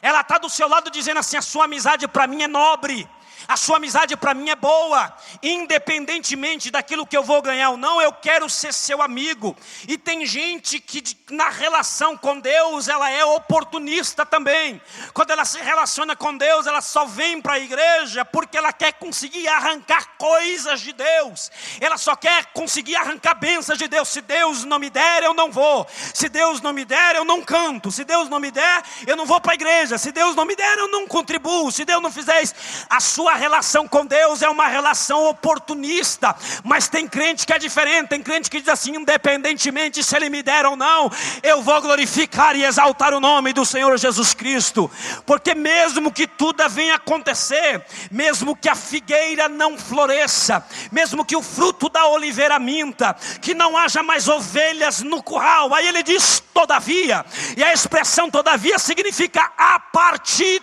Ela está do seu lado dizendo assim: a sua amizade para mim é nobre. A sua amizade para mim é boa, independentemente daquilo que eu vou ganhar ou não, eu quero ser seu amigo. E tem gente que na relação com Deus, ela é oportunista também. Quando ela se relaciona com Deus, ela só vem para a igreja porque ela quer conseguir arrancar coisas de Deus. Ela só quer conseguir arrancar bênçãos de Deus. Se Deus não me der, eu não vou. Se Deus não me der, eu não canto. Se Deus não me der, eu não vou para a igreja. Se Deus não me der, eu não contribuo. Se Deus não fizer isso, a sua relação com Deus é uma relação oportunista. Mas tem crente que é diferente. Tem crente que diz assim: independentemente se Ele me der ou não, eu vou glorificar e exaltar o nome do Senhor Jesus Cristo. Porque mesmo que tudo venha acontecer, mesmo que a figueira não floresça, mesmo que o fruto da oliveira minta, que não haja mais ovelhas no curral, aí ele diz todavia, e a expressão todavia significa a partir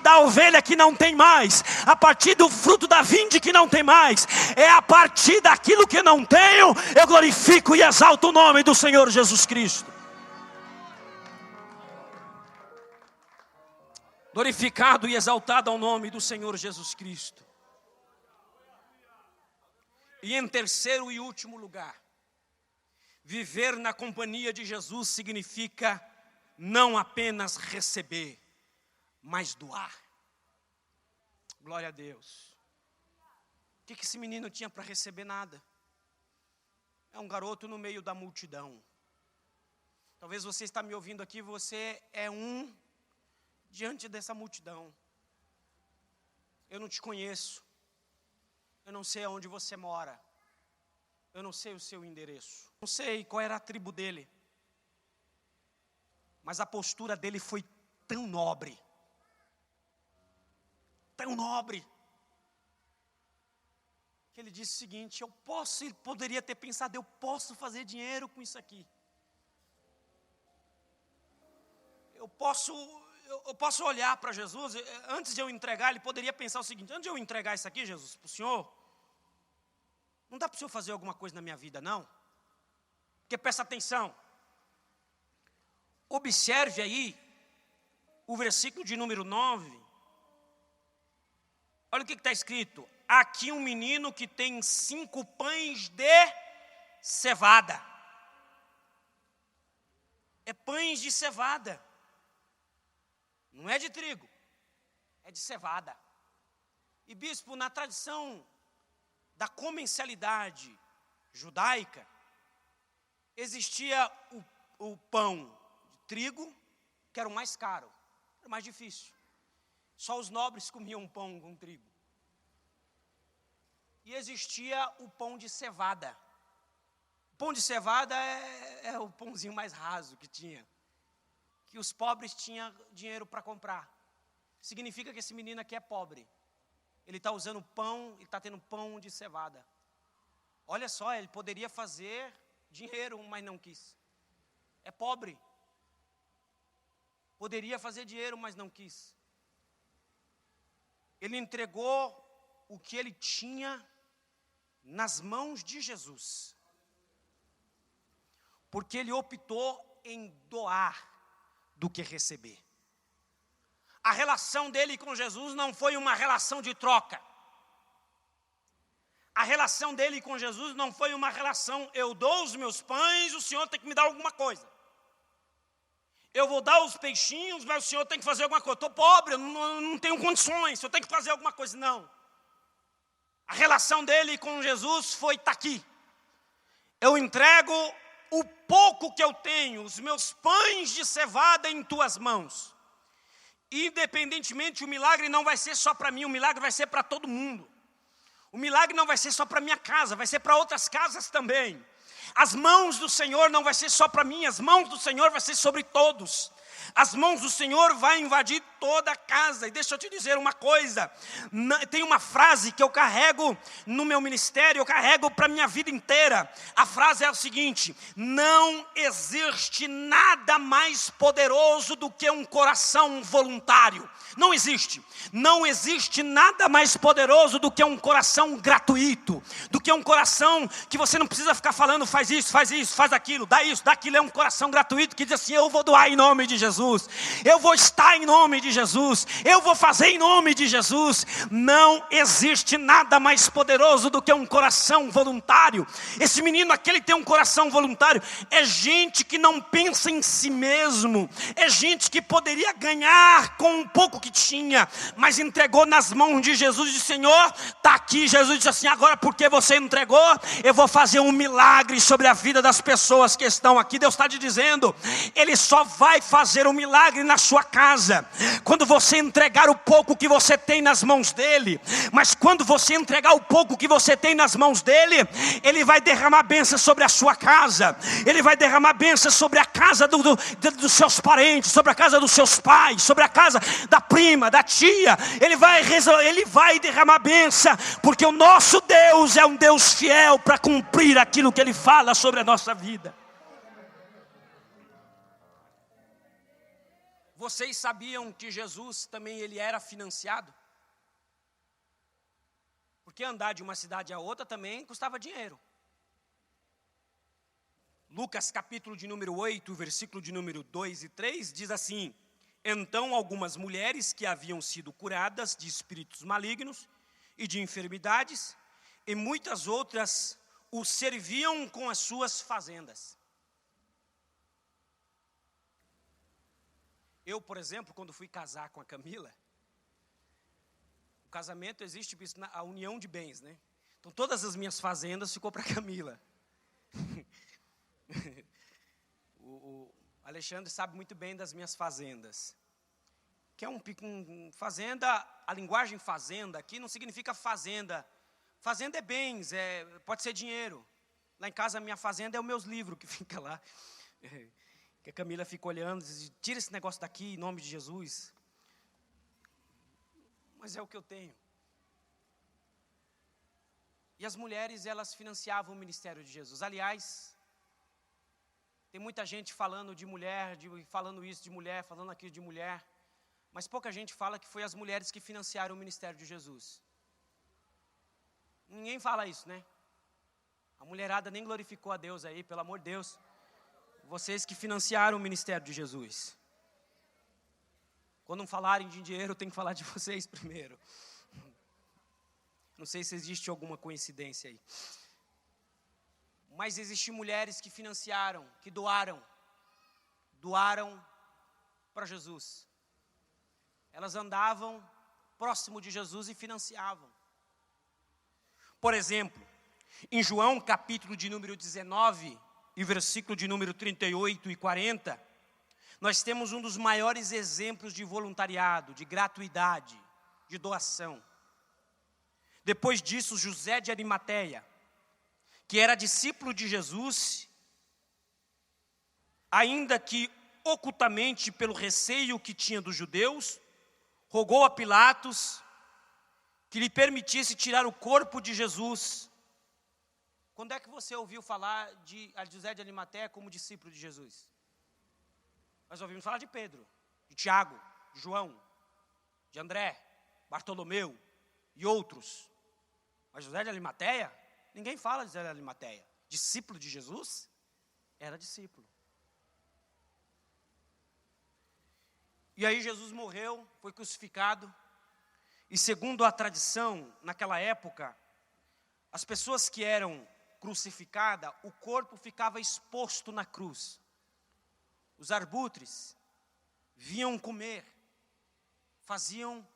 da ovelha que não tem mais, a partir do fruto da vinde que não tem mais, é a partir daquilo que não tenho, eu glorifico e exalto o nome do Senhor Jesus Cristo. Glorificado e exaltado ao nome do Senhor Jesus Cristo. E em terceiro e último lugar, viver na companhia de Jesus significa não apenas receber, mas doar. Glória a Deus. O que esse menino tinha para receber? Nada. É um garoto no meio da multidão. Talvez você está me ouvindo aqui, você é um diante dessa multidão. Eu não te conheço. Eu não sei aonde você mora. Eu não sei o seu endereço. Não sei qual era a tribo dele. Mas a postura dele foi tão nobre. Tão nobre. Que ele disse o seguinte: ele poderia ter pensado, eu posso fazer dinheiro com isso aqui. Eu posso olhar para Jesus, antes de eu entregar, ele poderia pensar o seguinte: antes de eu entregar isso aqui, Jesus, para o Senhor, não dá para o Senhor fazer alguma coisa na minha vida, não? Porque presta atenção, observe aí, o versículo de número 9, olha o que está escrito: aqui um menino que tem 5 pães de cevada. É pães de cevada. Não é de trigo, é de cevada. E bispo, na tradição da comensalidade judaica, existia o pão de trigo, que era o mais caro, era o mais difícil. Só os nobres comiam pão com trigo. E existia o pão de cevada. O pão de cevada é o pãozinho mais raso que tinha, que os pobres tinham dinheiro para comprar. Significa que esse menino aqui é pobre. Ele está usando pão, ele está tendo pão de cevada. Olha só, ele poderia fazer dinheiro, mas não quis. É pobre. Poderia fazer dinheiro, mas não quis. Ele entregou o que ele tinha nas mãos de Jesus. Porque ele optou em doar do que receber. A relação dele com Jesus não foi uma relação de troca. A relação dele com Jesus não foi uma relação: eu dou os meus pães, o Senhor tem que me dar alguma coisa. Eu vou dar os peixinhos, mas o Senhor tem que fazer alguma coisa. Estou pobre, eu não tenho condições, o Senhor tem que fazer alguma coisa. Não. A relação dele com Jesus foi: está aqui. Eu entrego o pouco que eu tenho, os meus pães de cevada em tuas mãos. Independentemente, o milagre não vai ser só para mim, o milagre vai ser para todo mundo. O milagre não vai ser só para minha casa, vai ser para outras casas também. As mãos do Senhor não vai ser só para mim, as mãos do Senhor vai ser sobre todos. As mãos do Senhor vai invadir toda a casa. E deixa eu te dizer uma coisa, tem uma frase que eu carrego no meu ministério, eu carrego para a minha vida inteira. A frase é o seguinte: não existe nada mais poderoso do que um coração voluntário. Não existe. Não existe nada mais poderoso do que um coração gratuito, do que um coração que você não precisa ficar falando, faz isso, faz aquilo, dá isso, dá aquilo. É um coração gratuito que diz assim: eu vou doar em nome de Jesus, eu vou estar em nome de Jesus, eu vou fazer em nome de Jesus. Não existe nada mais poderoso do que um coração voluntário. Esse menino aqui, ele tem um coração voluntário. É gente que não pensa em si mesmo, é gente que poderia ganhar com um pouco que tinha, mas entregou nas mãos de Jesus e disse: Senhor, está aqui. Jesus disse assim: agora porque você entregou, eu vou fazer um milagre sobre a vida das pessoas que estão aqui. Deus está te dizendo, Ele só vai fazer um milagre na sua casa quando você entregar o pouco que você tem nas mãos dEle. Mas quando você entregar o pouco que você tem nas mãos dEle, Ele vai derramar bênção sobre a sua casa, Ele vai derramar bênção sobre a casa dos seus parentes, sobre a casa dos seus pais, sobre a casa da prima, da tia. Ele vai derramar bênção, porque o nosso Deus é um Deus fiel para cumprir aquilo que Ele fala sobre a nossa vida. Vocês sabiam que Jesus também ele era financiado? Porque andar de uma cidade a outra também custava dinheiro. Lucas capítulo de número 8, versículo de número 2 e 3 diz assim: então algumas mulheres que haviam sido curadas de espíritos malignos e de enfermidades, e muitas outras o serviam com as suas fazendas. Eu, por exemplo, quando fui casar com a Camila, o casamento existe a união de bens, né? Então todas as minhas fazendas ficou para a Camila. O Alexandre sabe muito bem das minhas fazendas. Que é fazenda, a linguagem fazenda aqui não significa fazenda. Fazenda é bens, pode ser dinheiro. Lá em casa a minha fazenda é os meus livros que fica lá. Que a Camila fica olhando e diz: tira esse negócio daqui em nome de Jesus. Mas é o que eu tenho. E as mulheres, elas financiavam o ministério de Jesus. Aliás, tem muita gente falando de mulher, falando isso de mulher, falando aquilo de mulher, mas pouca gente fala que foi as mulheres que financiaram o ministério de Jesus. Ninguém fala isso, né? A mulherada nem glorificou a Deus aí, pelo amor de Deus. Vocês que financiaram o ministério de Jesus. Quando falarem de dinheiro, eu tenho que falar de vocês primeiro. Não sei se existe alguma coincidência aí. Mas existem mulheres que financiaram, que doaram para Jesus. Elas andavam próximo de Jesus e financiavam. Por exemplo, em João capítulo de número 19 e versículo de número 38 e 40, nós temos um dos maiores exemplos de voluntariado, de gratuidade, de doação. Depois disso, José de Arimateia, que era discípulo de Jesus, ainda que ocultamente pelo receio que tinha dos judeus, rogou a Pilatos que lhe permitisse tirar o corpo de Jesus. Quando é que você ouviu falar de José de Arimateia como discípulo de Jesus? Nós ouvimos falar de Pedro, de Tiago, de João, de André, Bartolomeu e outros. Mas José de Arimateia, ninguém fala de José de Arimateia. Discípulo de Jesus? Era discípulo. E aí Jesus morreu, foi crucificado. E segundo a tradição, naquela época, as pessoas que eram crucificadas, o corpo ficava exposto na cruz. Os arbutres vinham comer, faziam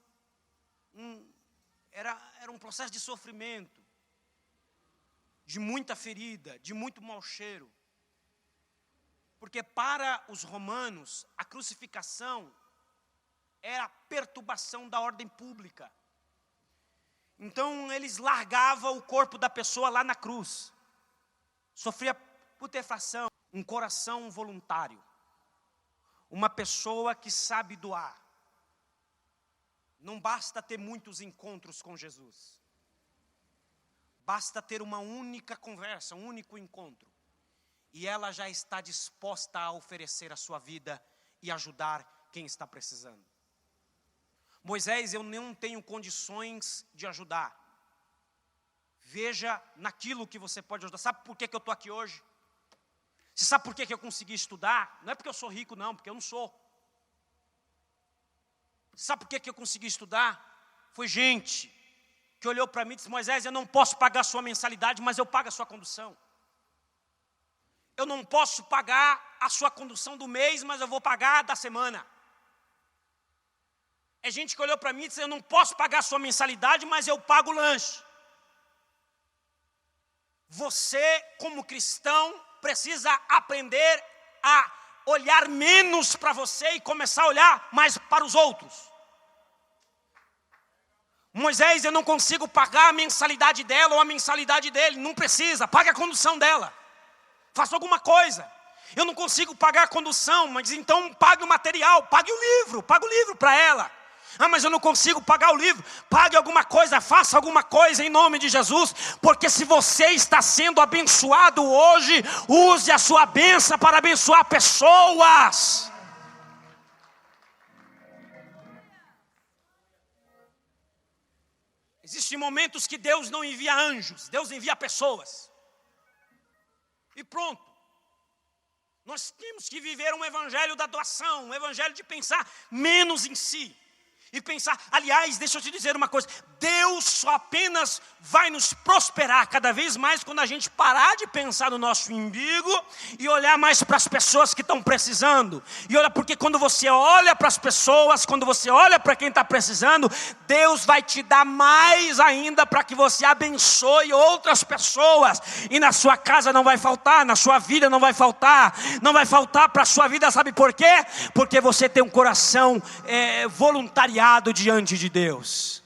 era um processo de sofrimento, de muita ferida, de muito mau cheiro. Porque para os romanos, a crucificação era a perturbação da ordem pública. Então eles largavam o corpo da pessoa lá na cruz. Sofria putrefação, um coração voluntário. Uma pessoa que sabe doar. Não basta ter muitos encontros com Jesus. Basta ter uma única conversa, um único encontro. E ela já está disposta a oferecer a sua vida e ajudar quem está precisando. Moisés, eu não tenho condições de ajudar. Veja naquilo que você pode ajudar. Sabe por que eu estou aqui hoje? Você sabe por que eu consegui estudar? Não é porque eu sou rico não, porque eu não sou. Sabe por que eu consegui estudar? Foi gente que olhou para mim e disse: Moisés, eu não posso pagar a sua mensalidade, mas eu pago a sua condução. Eu não posso pagar a sua condução do mês, mas eu vou pagar da semana. É gente que olhou para mim e disse: eu não posso pagar a sua mensalidade, mas eu pago o lanche. Você, como cristão, precisa aprender a olhar menos para você e começar a olhar mais para os outros. Moisés, eu não consigo pagar a mensalidade dela ou a mensalidade dele. Não precisa, pague a condução dela. Faça alguma coisa. Eu não consigo pagar a condução, mas então pague o material, pague o livro para ela. Ah, mas eu não consigo pagar o livro. Pague alguma coisa, faça alguma coisa em nome de Jesus. Porque se você está sendo abençoado hoje, use a sua bênção para abençoar pessoas. Existem momentos que Deus não envia anjos, Deus envia pessoas. E pronto. Nós temos que viver um evangelho da doação, um evangelho de pensar menos em si. E pensar, aliás, deixa eu te dizer uma coisa, Deus só apenas vai nos prosperar cada vez mais quando a gente parar de pensar no nosso umbigo e olhar mais para as pessoas que estão precisando. E olha, porque quando você olha para as pessoas, quando você olha para quem está precisando, Deus vai te dar mais ainda para que você abençoe outras pessoas. E na sua casa não vai faltar, na sua vida não vai faltar para a sua vida, sabe por quê? Porque você tem um coração voluntariado diante de Deus.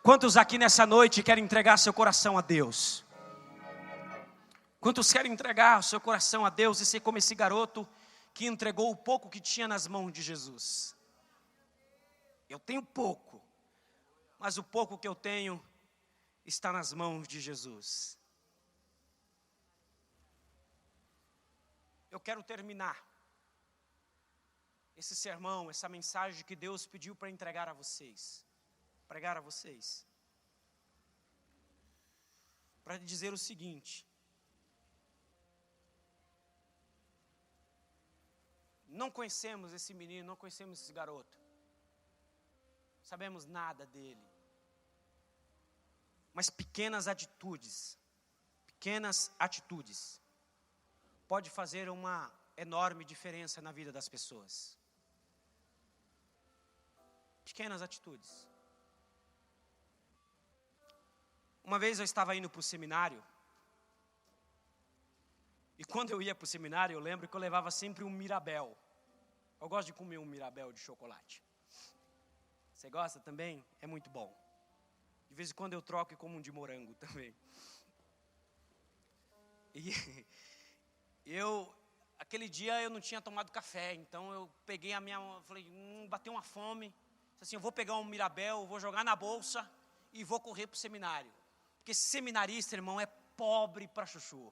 Quantos aqui nessa noite querem entregar seu coração a Deus? Quantos querem entregar o seu coração a Deus e ser como esse garoto que entregou o pouco que tinha nas mãos de Jesus? Eu tenho pouco, mas o pouco que eu tenho está nas mãos de Jesus. Eu quero terminar esse sermão, essa mensagem que Deus pediu para entregar a vocês, pregar a vocês, para dizer o seguinte: não conhecemos esse menino, não conhecemos esse garoto, não sabemos nada dele, mas pequenas atitudes pode fazer uma enorme diferença na vida das pessoas. Pequenas atitudes. Uma vez eu estava indo para o seminário, e quando eu ia para o seminário, eu lembro que eu levava sempre um Mirabel. Eu gosto de comer um Mirabel de chocolate. Você gosta também? É muito bom. De vez em quando eu troco e como um de morango também. E aquele dia eu não tinha tomado café, então eu peguei falei, bateu uma fome. Assim, eu vou pegar um Mirabel, vou jogar na bolsa e vou correr para o seminário. Porque seminarista, irmão, é pobre para chuchu.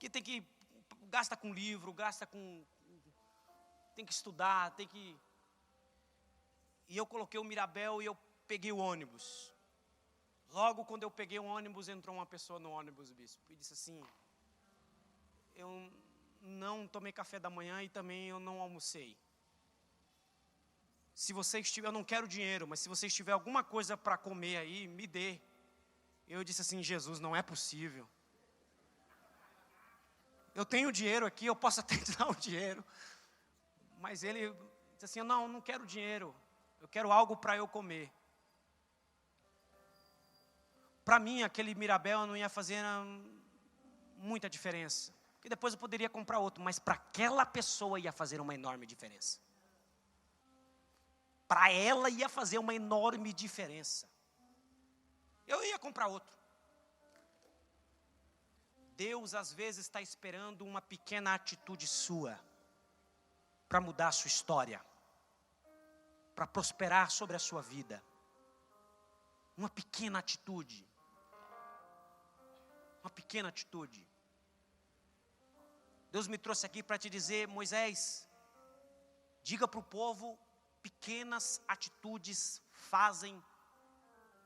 Que gasta com livro, tem que estudar, E eu coloquei o Mirabel e eu peguei o ônibus. Logo quando eu peguei o ônibus, entrou uma pessoa no ônibus, bispo, e disse assim: eu não tomei café da manhã e também eu não almocei. Se você estiver, eu não quero dinheiro, mas se você tiver alguma coisa para comer aí, me dê. Eu disse assim: Jesus, não é possível. Eu tenho dinheiro aqui, eu posso até te dar o dinheiro. Mas ele disse assim: não quero dinheiro, eu quero algo para eu comer. Para mim, aquele Mirabel não ia fazer muita diferença. Porque depois eu poderia comprar outro, mas para aquela pessoa ia fazer uma enorme diferença. Para ela ia fazer uma enorme diferença. Eu ia comprar outro. Deus às vezes está esperando uma pequena atitude sua para mudar a sua história. para prosperar sobre a sua vida. Uma pequena atitude. Uma pequena atitude. Deus me trouxe aqui para te dizer, Moisés, diga para o povo, pequenas atitudes fazem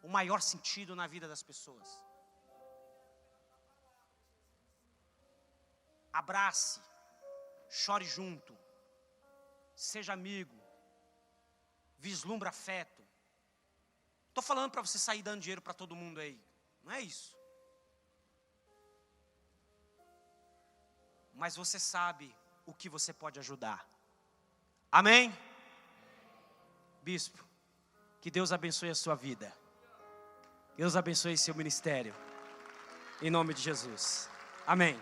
o maior sentido na vida das pessoas. Abrace, chore junto, seja amigo, vislumbra afeto. Estou falando para você sair dando dinheiro para todo mundo aí, não é isso. Mas você sabe o que você pode ajudar. Amém? Bispo, que Deus abençoe a sua vida. Deus abençoe seu ministério. Em nome de Jesus. Amém.